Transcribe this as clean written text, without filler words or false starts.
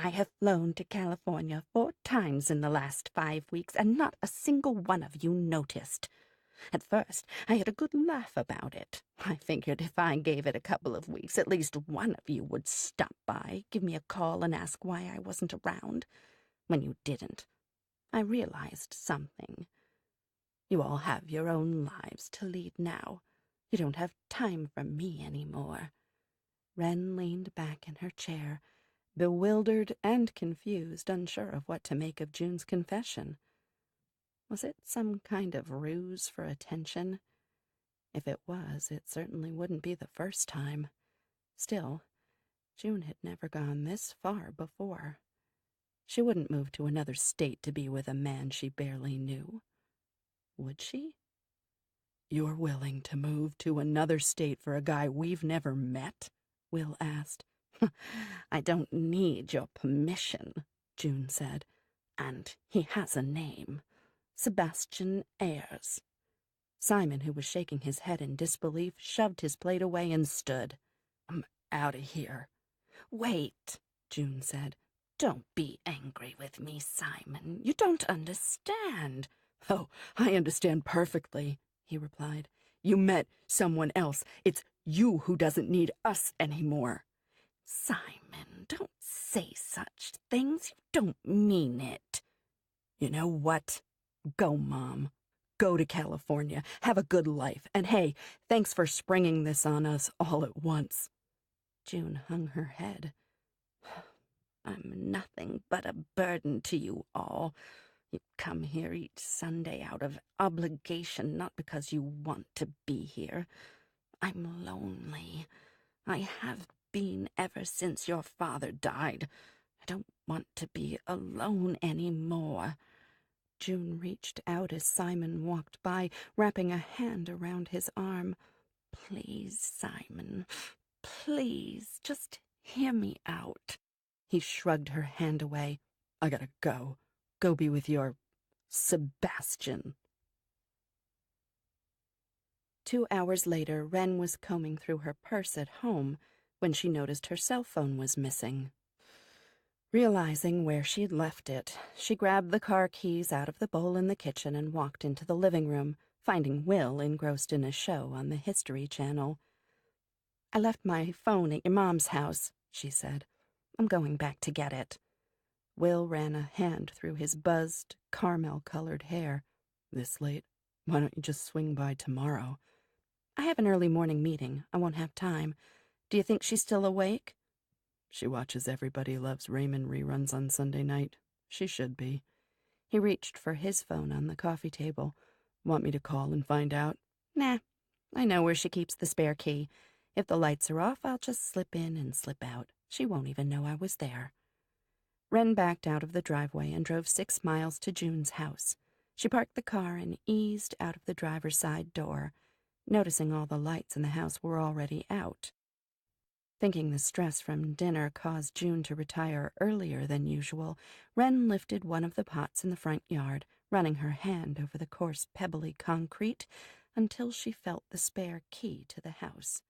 I have flown to California 4 times in the last 5 weeks, and not a single one of you noticed. At first, I had a good laugh about it. I figured if I gave it a couple of weeks, at least one of you would stop by, give me a call, and ask why I wasn't around. When you didn't, I realized something. You all have your own lives to lead now. You don't have time for me anymore. Wren leaned back in her chair, bewildered and confused, unsure of what to make of June's confession. Was it some kind of ruse for attention? If it was, it certainly wouldn't be the first time. Still, June had never gone this far before. She wouldn't move to another state to be with a man she barely knew. Would she? "You're willing to move to another state for a guy we've never met?" Will asked. "I don't need your permission," June said. "And he has a name. Sebastian Ayers." Simon, who was shaking his head in disbelief, shoved his plate away and stood. "I'm out of here." "Wait," June said. "Don't be angry with me, Simon. You don't understand." "Oh, I understand perfectly," he replied. "You met someone else. It's you who doesn't need us anymore." "Simon, don't say such things. You don't mean it." "You know what? Go, Mom. Go to California. Have a good life. And hey, thanks for springing this on us all at once." June hung her head. "I'm nothing but a burden to you all. You come here each Sunday out of obligation, not because you want to be here. I'm lonely. I have been ever since your father died. I don't want to be alone anymore." June reached out as Simon walked by, wrapping a hand around his arm. "Please, Simon, please, just hear me out." He shrugged her hand away. "I gotta go. Go be with your Sebastian." 2 hours later, Wren was combing through her purse at home when she noticed her cell phone was missing. Realizing where she'd left it, she grabbed the car keys out of the bowl in the kitchen and walked into the living room, finding Will engrossed in a show on the History Channel. "I left my phone at your mom's house," she said. "I'm going back to get it." Will ran a hand through his buzzed, caramel-colored hair. "This late? Why don't you just swing by tomorrow?" "I have an early morning meeting. I won't have time. Do you think she's still awake?" "She watches Everybody Loves Raymond reruns on Sunday night. She should be." He reached for his phone on the coffee table. "Want me to call and find out?" "Nah. I know where she keeps the spare key. If the lights are off, I'll just slip in and slip out. She won't even know I was there." Wren backed out of the driveway and drove 6 miles to June's house. She parked the car and eased out of the driver's side door, noticing all the lights in the house were already out. Thinking the stress from dinner caused June to retire earlier than usual, Wren lifted one of the pots in the front yard, running her hand over the coarse, pebbly concrete until she felt the spare key to the house.